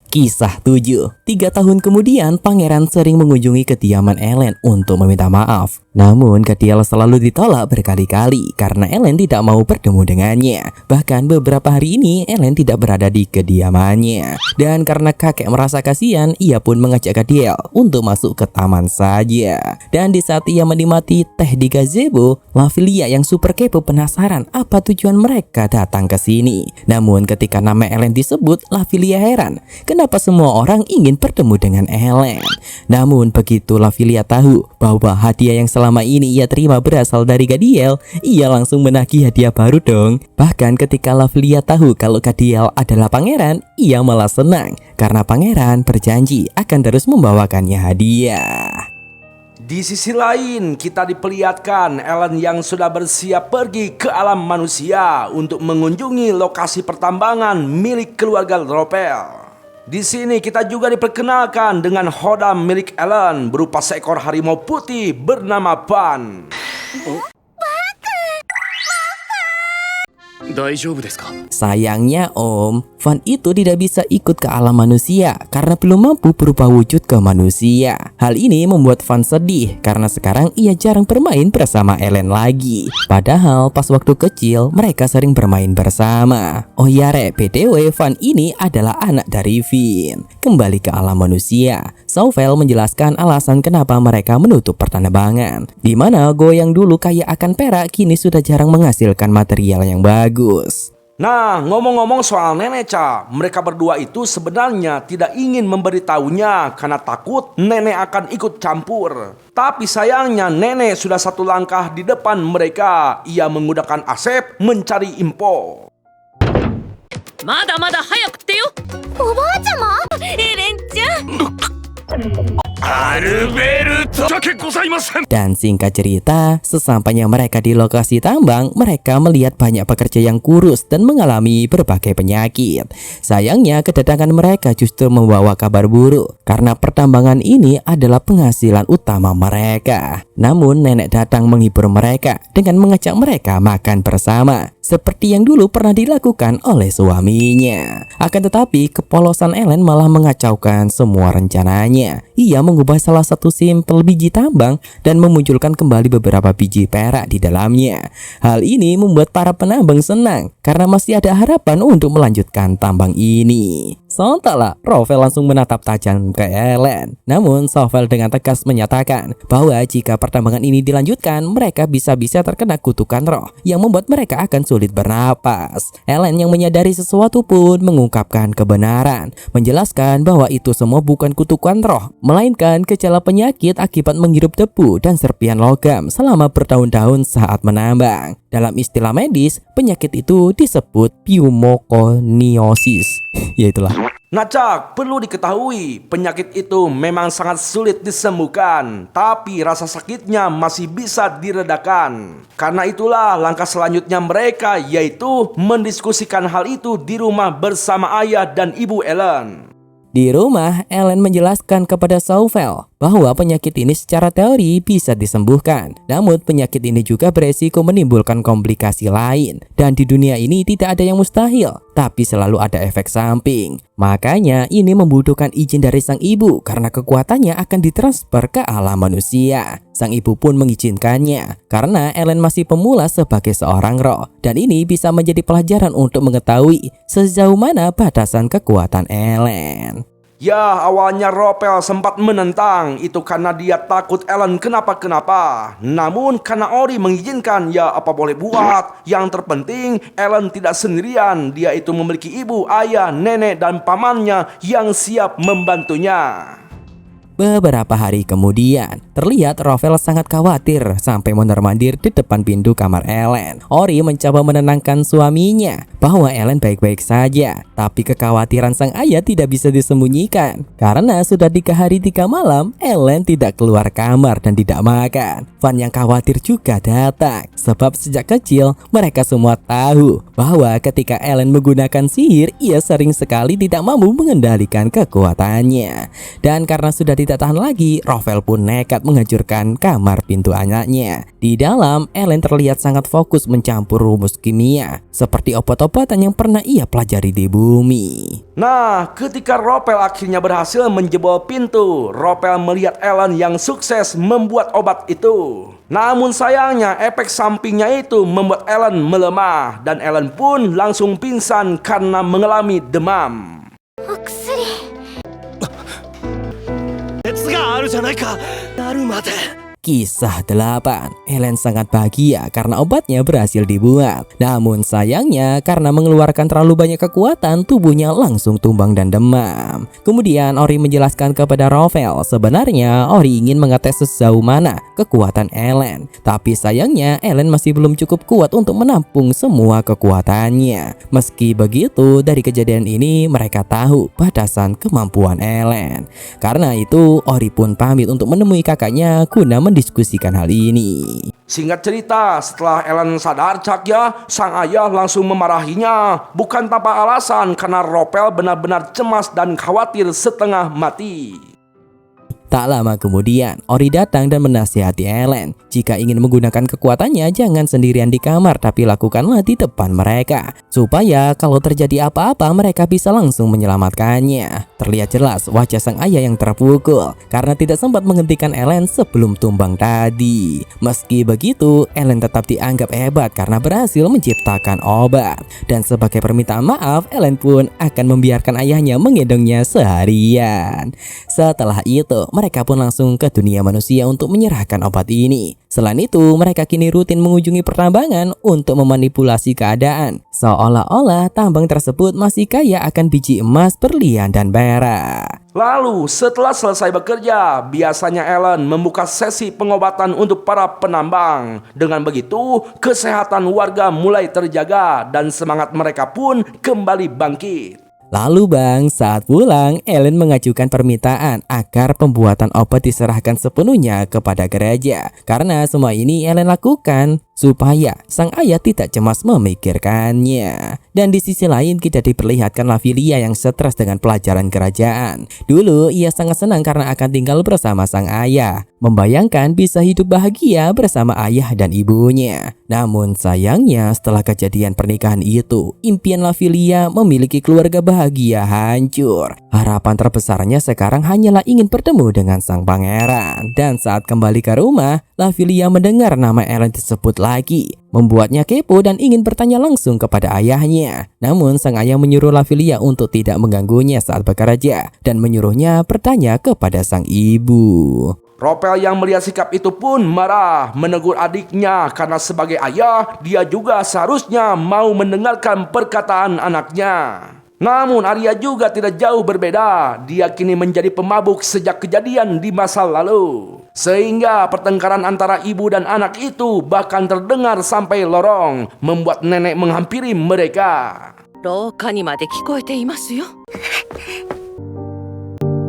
Kisah 7. 3 tahun kemudian, pangeran sering mengunjungi kediaman Ellen untuk meminta maaf. Namun, Gadiel selalu ditolak berkali-kali karena Ellen tidak mau bertemu dengannya. Bahkan beberapa hari ini, Ellen tidak berada di kediamannya. Dan karena kakek merasa kasihan, ia pun mengajak Gadiel untuk masuk ke taman saja. Dan di saat ia menikmati teh di gazebo, Lavilia yang super kepo penasaran apa tujuan mereka datang ke sini. Namun, ketika nama Ellen disebut, Lavilia heran. Kenapa semua orang ingin bertemu dengan Ellen? Namun begitu Lavilia tahu bahwa hadiah yang selama ini ia terima berasal dari Gadiel, ia langsung menagih hadiah baru dong. Bahkan ketika Lavilia tahu kalau Gadiel adalah pangeran, ia malah senang karena pangeran berjanji akan terus membawakannya hadiah. Di sisi lain, kita diperlihatkan Ellen yang sudah bersiap pergi ke alam manusia untuk mengunjungi lokasi pertambangan milik keluarga Ropel. Di sini kita juga diperkenalkan dengan hodam milik Ellen berupa seekor harimau putih bernama Pan. Sayangnya Om, Van itu tidak bisa ikut ke alam manusia karena belum mampu berubah wujud ke manusia. Hal ini membuat Van sedih karena sekarang ia jarang bermain bersama Ellen lagi. Padahal pas waktu kecil mereka sering bermain bersama. Oh ya Re, BTW Van ini adalah anak dari Finn. Kembali ke alam manusia, Sauvel menjelaskan alasan kenapa mereka menutup pertambangan, di mana Go yang dulu kaya akan perak kini sudah jarang menghasilkan material yang bagus. Nah, ngomong-ngomong soal nenek Ca, mereka berdua itu sebenarnya tidak ingin memberitahunya karena takut nenek akan ikut campur. Tapi sayangnya nenek sudah satu langkah di depan mereka. Ia menggunakan Asep mencari info. Mada hayaku te yo. Oba-a-chama? Eren-chan. Dan singkat cerita, sesampainya mereka di lokasi tambang, mereka melihat banyak pekerja yang kurus dan mengalami berbagai penyakit. Sayangnya kedatangan mereka justru membawa kabar buruk karena pertambangan ini adalah penghasilan utama mereka. Namun nenek datang menghibur mereka dengan mengajak mereka makan bersama, seperti yang dulu pernah dilakukan oleh suaminya. Akan tetapi kepolosan Ellen malah mengacaukan semua rencananya. Ia mengubah salah satu simpel biji tambang dan memunculkan kembali beberapa biji perak di dalamnya. Hal ini membuat para penambang senang karena masih ada harapan untuk melanjutkan tambang ini. Sontaklah, Ropel langsung menatap tajam ke Ellen. Namun Sauvel dengan tegas menyatakan bahwa jika pertambangan ini dilanjutkan, mereka bisa-bisa terkena kutukan roh yang membuat mereka akan sulit bernapas. Ellen yang menyadari sesuatu pun mengungkapkan kebenaran, menjelaskan bahwa itu semua bukan kutukan roh, melainkan gejala penyakit akibat menghirup debu dan serpian logam selama bertahun-tahun saat menambang. Dalam istilah medis, penyakit itu disebut pneumoconiosis. Yaitulah. Nah Cak, perlu diketahui penyakit itu memang sangat sulit disembuhkan, tapi rasa sakitnya masih bisa diredakan. Karena itulah langkah selanjutnya mereka yaitu mendiskusikan hal itu di rumah bersama ayah dan ibu Ellen. Di rumah, Ellen menjelaskan kepada Sauvel bahwa penyakit ini secara teori bisa disembuhkan. Namun penyakit ini juga beresiko menimbulkan komplikasi lain. Dan di dunia ini tidak ada yang mustahil, tapi selalu ada efek samping. Makanya ini membutuhkan izin dari sang ibu karena kekuatannya akan ditransfer ke alam manusia. Sang ibu pun mengizinkannya karena Ellen masih pemula sebagai seorang roh. Dan ini bisa menjadi pelajaran untuk mengetahui sejauh mana batasan kekuatan Ellen. Ya, awalnya Ropel sempat menentang itu karena dia takut Ellen kenapa-kenapa. Namun karena Ori mengizinkan, ya apa boleh buat. Yang terpenting Ellen tidak sendirian. Dia itu memiliki ibu, ayah, nenek, dan pamannya yang siap membantunya. Beberapa hari kemudian, terlihat Ropel sangat khawatir sampai mondar-mandir di depan pintu kamar Ellen. Ori mencoba menenangkan suaminya bahwa Ellen baik-baik saja, tapi kekhawatiran sang ayah tidak bisa disembunyikan. Karena sudah 3 hari 3 malam, Ellen tidak keluar kamar dan tidak makan. Van yang khawatir juga datang, sebab sejak kecil mereka semua tahu bahwa ketika Ellen menggunakan sihir, ia sering sekali tidak mampu mengendalikan kekuatannya. Dan karena sudah tidak tahan lagi, Rafael pun nekat menghancurkan kamar pintu anaknya. Di dalam, Ellen terlihat sangat fokus mencampur rumus kimia, seperti obat-obatan yang pernah ia pelajari di bumi. Nah, ketika Rafael akhirnya berhasil menjebol pintu, Rafael melihat Ellen yang sukses membuat obat itu. Namun sayangnya efek sampingnya itu membuat Ellen melemah dan Ellen pun langsung pingsan karena mengalami demam. お薬 熱があるじゃないか。なるまで。 Kisah 8. Ellen sangat bahagia karena obatnya berhasil dibuat. Namun sayangnya karena mengeluarkan terlalu banyak kekuatan, tubuhnya langsung tumbang dan demam. Kemudian Ori menjelaskan kepada Rafael, sebenarnya Ori ingin mengetes sejauh mana kekuatan Ellen. Tapi sayangnya Ellen masih belum cukup kuat untuk menampung semua kekuatannya. Meski begitu, dari kejadian ini mereka tahu batasan kemampuan Ellen. Karena itu Ori pun pamit untuk menemui kakaknya guna mendiskusikan hal ini. Singkat cerita, setelah Ellen sadar cakya, sang ayah langsung memarahinya. Bukan tanpa alasan karena Rafael benar-benar cemas dan khawatir setengah mati. Tak lama kemudian, Ori datang dan menasihati Ellen. Jika ingin menggunakan kekuatannya, jangan sendirian di kamar, tapi lakukanlah di depan mereka. Supaya kalau terjadi apa-apa, mereka bisa langsung menyelamatkannya. Terlihat jelas wajah sang ayah yang terpukul, karena tidak sempat menghentikan Ellen sebelum tumbang tadi. Meski begitu, Ellen tetap dianggap hebat karena berhasil menciptakan obat. Dan sebagai permintaan maaf, Ellen pun akan membiarkan ayahnya menggendongnya seharian. Setelah itu, mereka pun langsung ke dunia manusia untuk menyerahkan obat ini. Selain itu, mereka kini rutin mengunjungi pertambangan untuk memanipulasi keadaan. Seolah-olah tambang tersebut masih kaya akan biji emas, berlian, dan perak. Lalu setelah selesai bekerja, biasanya Ellen membuka sesi pengobatan untuk para penambang. Dengan begitu, kesehatan warga mulai terjaga dan semangat mereka pun kembali bangkit. Lalu bang, saat pulang, Ellen mengajukan permintaan agar pembuatan obat diserahkan sepenuhnya kepada gereja. Karena semua ini Ellen lakukan supaya sang ayah tidak cemas memikirkannya. Dan di sisi lain kita diperlihatkan Lavilia yang stres dengan pelajaran kerajaan. Dulu ia sangat senang karena akan tinggal bersama sang ayah, membayangkan bisa hidup bahagia bersama ayah dan ibunya. Namun sayangnya setelah kejadian pernikahan itu, impian Lavilia memiliki keluarga bahagia hancur. Harapan terbesarnya sekarang hanyalah ingin bertemu dengan sang pangeran. Dan saat kembali ke rumah, Lavilia mendengar nama Ellen disebut lagi, membuatnya kepo dan ingin bertanya langsung kepada ayahnya. Namun sang ayah menyuruh Lavilia untuk tidak mengganggunya saat bekerja dan menyuruhnya bertanya kepada sang ibu. Rafael yang melihat sikap itu pun marah, menegur adiknya karena sebagai ayah, dia juga seharusnya mau mendengarkan perkataan anaknya. Namun Arya juga tidak jauh berbeda. Dia kini menjadi pemabuk sejak kejadian di masa lalu. Sehingga pertengkaran antara ibu dan anak itu bahkan terdengar sampai lorong, membuat nenek menghampiri mereka. 廊下にまで聞こえていますよ。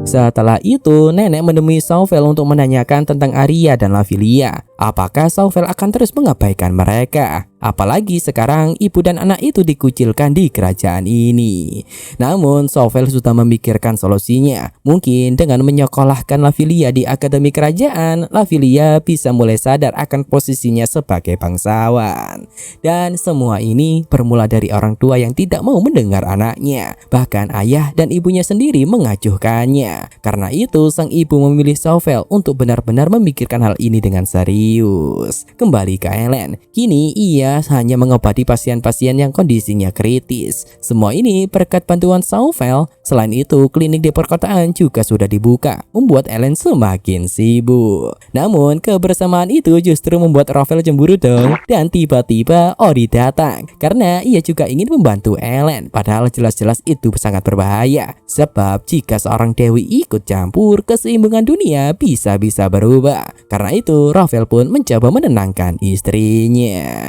Setelah itu, nenek menemui Saufel untuk menanyakan tentang Arya dan Lavilia. Apakah Saufel akan terus mengabaikan mereka? Apalagi sekarang ibu dan anak itu dikucilkan di kerajaan ini. Namun Saufel sudah memikirkan solusinya. Mungkin dengan menyekolahkan Lavilia di akademi kerajaan, Lavilia bisa mulai sadar akan posisinya sebagai bangsawan. Dan semua ini bermula dari orang tua yang tidak mau mendengar anaknya. Bahkan ayah dan ibunya sendiri mengacuhkannya. Karena itu sang ibu memilih Saufel untuk benar-benar memikirkan hal ini dengan serius. Kembali ke Ellen. Kini ia hanya mengobati pasien-pasien yang kondisinya kritis. Semua ini berkat bantuan Saufel. Selain itu, klinik di perkotaan juga sudah dibuka, membuat Ellen semakin sibuk. Namun, kebersamaan itu justru membuat Rafael cemburu dong. Dan tiba-tiba Ori datang karena ia juga ingin membantu Ellen. Padahal jelas-jelas itu sangat berbahaya. Sebab jika seorang dewi ikut campur, keseimbangan dunia bisa-bisa berubah. Karena itu, Rafael pun mencoba menenangkan istrinya.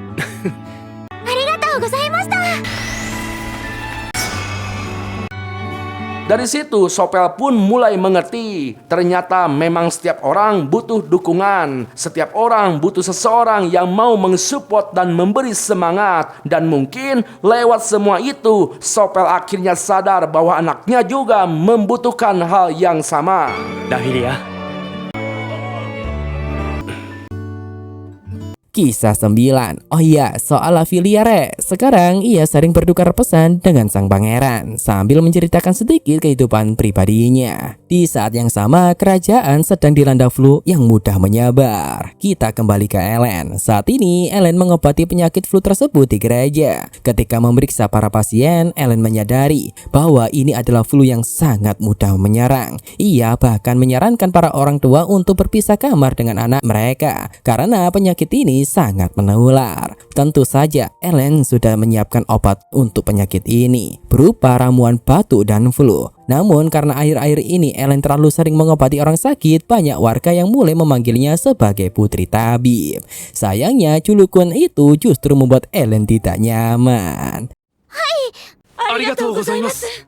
ありがとうございました。Dari situ Sopel pun mulai mengerti. Ternyata memang setiap orang butuh dukungan. Setiap orang butuh seseorang yang mau mensupport dan memberi semangat. Dan mungkin lewat semua itu Sopel akhirnya sadar bahwa anaknya juga membutuhkan hal yang sama. Lafilia. Kisah 9. Oh iya, soal Lafilia re. Sekarang ia sering bertukar pesan dengan sang pangeran sambil menceritakan sedikit kehidupan pribadinya. Di saat yang sama, kerajaan sedang dilanda flu yang mudah menyebar. Kita kembali ke Ellen. Saat ini, Ellen mengobati penyakit flu tersebut di gereja. Ketika memeriksa para pasien, Ellen menyadari bahwa ini adalah flu yang sangat mudah menyerang. Ia bahkan menyarankan para orang tua untuk berpisah kamar dengan anak mereka karena penyakit ini sangat menular. Tentu saja Ellen sudah menyiapkan obat untuk penyakit ini berupa ramuan batuk dan flu. Namun karena akhir-akhir ini Ellen terlalu sering mengobati orang sakit, banyak warga yang mulai memanggilnya sebagai putri tabib. Sayangnya julukan itu justru membuat Ellen tidak nyaman.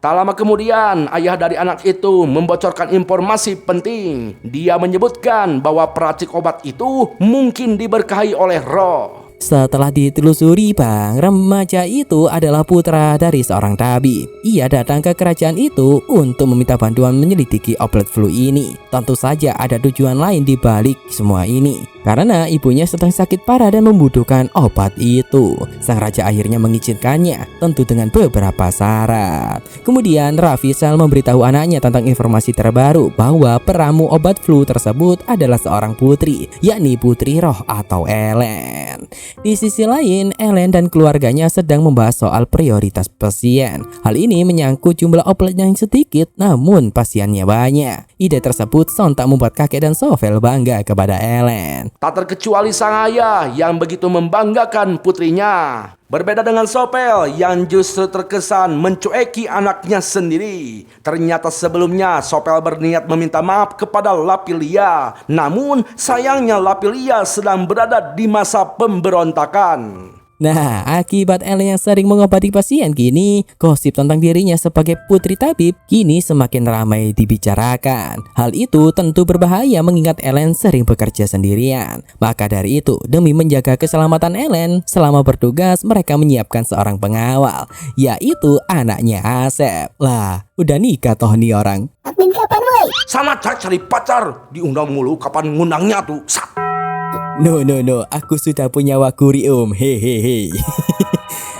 Tak lama kemudian, ayah dari anak itu membocorkan informasi penting. Dia menyebutkan bahwa peracik obat itu mungkin diberkahi oleh roh. Setelah ditelusuri bang, remaja itu adalah putra dari seorang tabib. Ia datang ke kerajaan itu untuk meminta bantuan menyelidiki obat flu ini. Tentu saja ada tujuan lain di balik semua ini. Karena ibunya sedang sakit parah dan membutuhkan obat itu. Sang raja akhirnya mengizinkannya, tentu dengan beberapa syarat. Kemudian Ravissel memberitahu anaknya tentang informasi terbaru bahwa peramu obat flu tersebut adalah seorang putri, yakni Putri Roh atau Ellen. Di sisi lain, Ellen dan keluarganya sedang membahas soal prioritas pasien. Hal ini menyangkut jumlah obat yang sedikit, namun pasiennya banyak. Ide tersebut sontak membuat kakek dan Sopel bangga kepada Ellen. Tak terkecuali sang ayah yang begitu membanggakan putrinya. Berbeda dengan Sopel yang justru terkesan mencueki anaknya sendiri. Ternyata sebelumnya Sopel berniat meminta maaf kepada Lapilia. Namun sayangnya Lapilia sedang berada di masa pemberontakan. Nah, akibat Ellen yang sering mengobati pasien kini, gosip tentang dirinya sebagai putri tabib kini semakin ramai dibicarakan. Hal itu tentu berbahaya mengingat Ellen sering bekerja sendirian. Maka dari itu, demi menjaga keselamatan Ellen, selama bertugas mereka menyiapkan seorang pengawal, yaitu anaknya Asep. Lah, udah nikah toh nih orang. Sana cari pacar, diundang mulu, kapan ngundangnya tuh? No, aku sudah punya wakuri hehehe.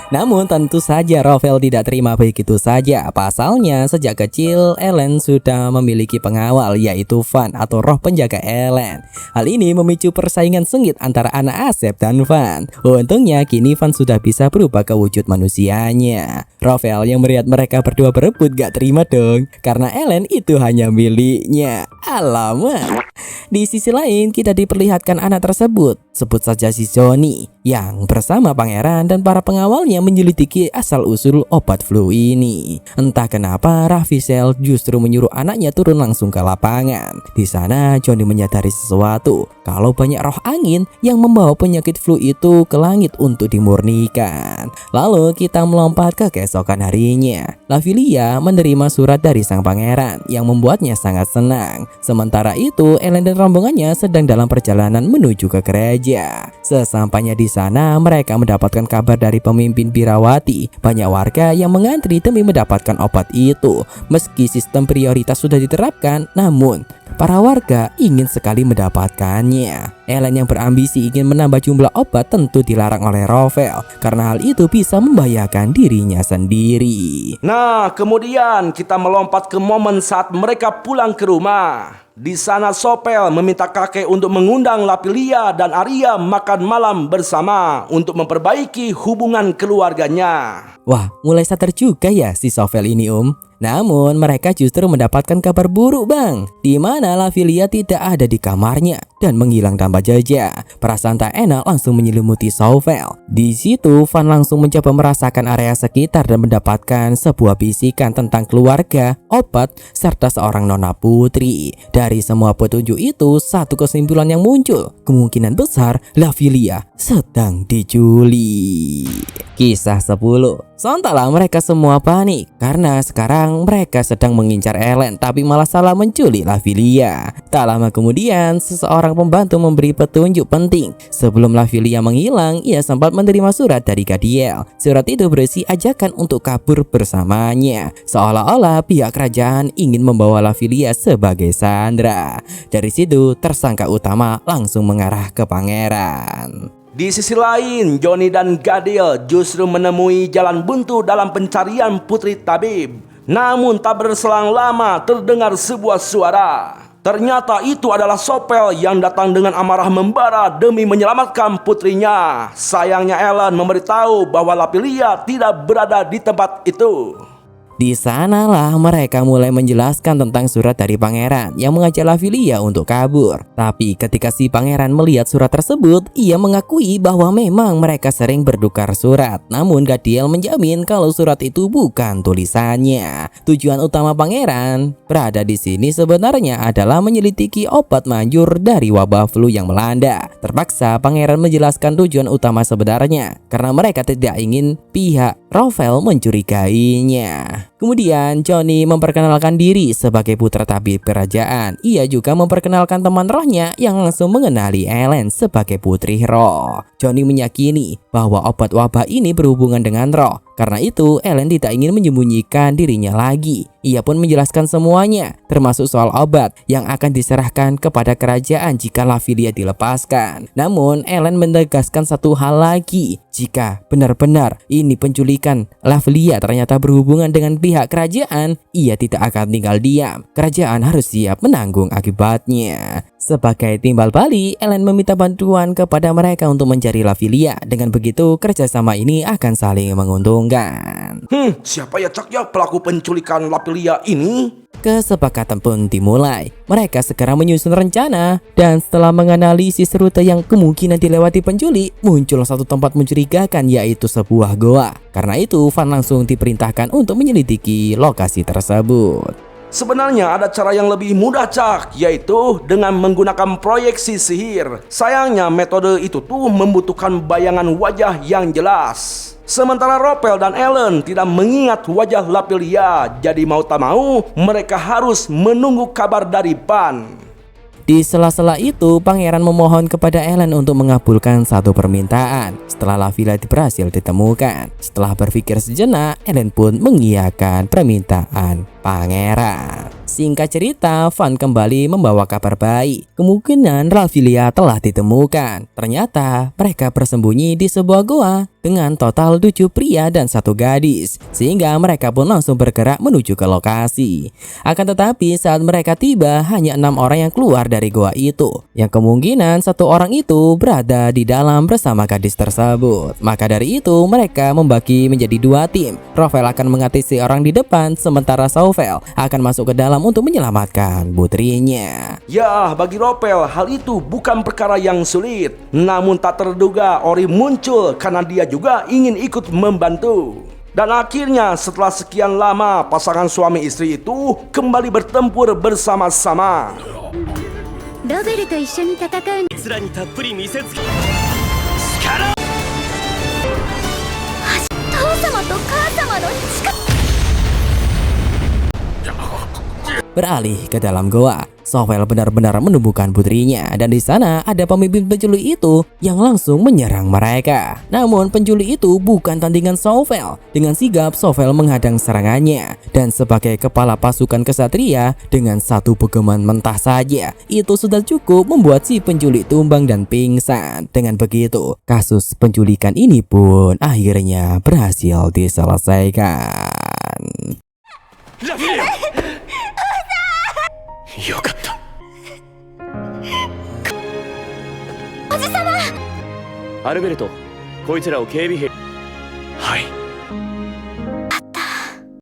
Namun tentu saja Rafael tidak terima begitu saja. Pasalnya sejak kecil Ellen sudah memiliki pengawal, yaitu Van atau roh penjaga Ellen. Hal ini memicu persaingan sengit antara anak Asep dan Van. Untungnya kini Van sudah bisa berubah ke wujud manusianya. Rafael yang melihat mereka berdua berebut gak terima dong, karena Ellen itu hanya miliknya. Alamak. Di sisi lain kita diperlihatkan anak tersebut, sebut saja si Johnny, yang bersama pangeran dan para pengawalnya menyelidiki asal-usul obat flu ini. Entah kenapa Ravissel justru menyuruh anaknya turun langsung ke lapangan. Di sana Johnny menyadari sesuatu, kalau banyak roh angin yang membawa penyakit flu itu ke langit untuk dimurnikan. Lalu kita melompat ke keesokan harinya. Lafilia menerima surat dari sang pangeran yang membuatnya sangat senang. Sementara itu Ellen dan rombongannya sedang dalam perjalanan menuju ke gereja. Sesampainya di sana mereka mendapatkan kabar dari pemimpin birawati. Banyak warga yang mengantri demi mendapatkan obat itu. Meski sistem prioritas sudah diterapkan, namun para warga ingin sekali mendapatkannya. Ellen yang berambisi ingin menambah jumlah obat tentu dilarang oleh Rafael, karena hal itu bisa membahayakan dirinya sendiri. Nah, kemudian kita melompat ke momen saat mereka pulang ke rumah. Di sana Sopel meminta kakek untuk mengundang Lapilia dan Arya makan malam bersama untuk memperbaiki hubungan keluarganya. Wah, mulai sadar juga ya si Sopel ini Namun mereka justru mendapatkan kabar buruk bang, di mana Lafilia tidak ada di kamarnya dan menghilang tanpa jejak. Perasaan tak enak langsung menyelimuti Sovel. Di situ Van langsung mencoba merasakan area sekitar dan mendapatkan sebuah bisikan tentang keluarga, obat, serta seorang nona putri. Dari semua petunjuk itu, satu kesimpulan yang muncul, kemungkinan besar Lavilia sedang diculik. Kisah 10. Sontaklah mereka semua panik karena sekarang mereka sedang mengincar Ellen tapi malah salah menculik Lavilia. Tak lama kemudian, seseorang pembantu memberi petunjuk penting. Sebelum Lavilia menghilang, ia sempat menerima surat dari Gadiel. Surat itu berisi ajakan untuk kabur bersamanya. Seolah-olah pihak kerajaan ingin membawa Lavilia sebagai sandera. Dari situ, tersangka utama langsung mengarah ke pangeran. Di sisi lain, Johnny dan Gadiel justru menemui jalan buntu dalam pencarian Putri Tabib. Namun tak berselang lama terdengar sebuah suara. Ternyata itu adalah Sovel yang datang dengan amarah membara demi menyelamatkan putrinya. Sayangnya Ellen memberitahu bahwa Lavilia tidak berada di tempat itu. Di sanalah mereka mulai menjelaskan tentang surat dari pangeran yang mengajak Lavilia untuk kabur. Tapi ketika si pangeran melihat surat tersebut, ia mengakui bahwa memang mereka sering bertukar surat. Namun Gadiel menjamin kalau surat itu bukan tulisannya. Tujuan utama pangeran berada di sini sebenarnya adalah menyelidiki obat manjur dari wabah flu yang melanda. Terpaksa pangeran menjelaskan tujuan utama sebenarnya karena mereka tidak ingin pihak Rovel mencurigainya. Kemudian Johnny memperkenalkan diri sebagai putra tabib kerajaan. Ia juga memperkenalkan teman rohnya yang langsung mengenali Ellen sebagai putri roh. Johnny meyakini bahwa obat wabah ini berhubungan dengan roh. Karena itu Ellen tidak ingin menyembunyikan dirinya lagi. Ia pun menjelaskan semuanya, termasuk soal obat yang akan diserahkan kepada kerajaan jika Lavilia dilepaskan. Namun Ellen menegaskan satu hal lagi. Jika benar-benar ini penculikan Lavilia ternyata berhubungan dengan pihak kerajaan, ia tidak akan tinggal diam. Kerajaan harus siap menanggung akibatnya. Sebagai timbal balik, Ellen meminta bantuan kepada mereka untuk mencari Lavilia. Dengan begitu, kerjasama ini akan saling menguntungkan. Siapa ya Cak ya pelaku penculikan Lavilia ini? Kesepakatan pun dimulai. Mereka sekarang menyusun rencana. Dan setelah menganalisis rute yang kemungkinan dilewati penculik, muncul satu tempat mencurigakan, yaitu sebuah goa. Karena itu, Van langsung diperintahkan untuk menyelidiki lokasi tersebut. Sebenarnya ada cara yang lebih mudah Cak, yaitu dengan menggunakan proyeksi sihir. Sayangnya metode itu tuh membutuhkan bayangan wajah yang jelas. Sementara Rovel dan Ellen tidak mengingat wajah Lavilia, jadi mau tak mau mereka harus menunggu kabar dari Van. Di sela-sela itu, pangeran memohon kepada Ellen untuk mengabulkan satu permintaan setelah Lavilia berhasil ditemukan. Setelah berpikir sejenak, Ellen pun mengiyakan permintaan pangeran. Singkat cerita, Van kembali membawa kabar baik. Kemungkinan Lavilia telah ditemukan. Ternyata mereka bersembunyi di sebuah goa dengan total 7 pria dan 1 gadis. Sehingga mereka pun langsung bergerak menuju ke lokasi. Akan tetapi saat mereka tiba, hanya 6 orang yang keluar dari goa itu. Yang kemungkinan 1 orang itu berada di dalam bersama gadis tersebut. Maka dari itu mereka membagi menjadi 2 tim. Rovel akan mengatasi orang di depan, sementara Sovel akan masuk ke dalam untuk menyelamatkan putrinya. Ya, bagi Rovel hal itu bukan perkara yang sulit. Namun tak terduga Ori muncul karena dia juga ingin ikut membantu. Dan akhirnya setelah sekian lama pasangan suami istri itu kembali bertempur bersama-sama. ロベルと一緒に戦う。奴らにたっぷり見せつけ父様と母様の力。 Beralih ke dalam goa, Sovel benar-benar menemukan putrinya dan di sana ada pemimpin penculik itu yang langsung menyerang mereka. Namun penculik itu bukan tandingan Sovel. Dengan sigap Sovel menghadang serangannya dan sebagai kepala pasukan kesatria dengan satu pegeman mentah saja itu sudah cukup membuat si penculik tumbang dan pingsan. Dengan begitu, kasus penculikan ini pun akhirnya berhasil diselesaikan. Lavilia! よかった。おじさま。アルベルト、こいつらを警備兵。はい。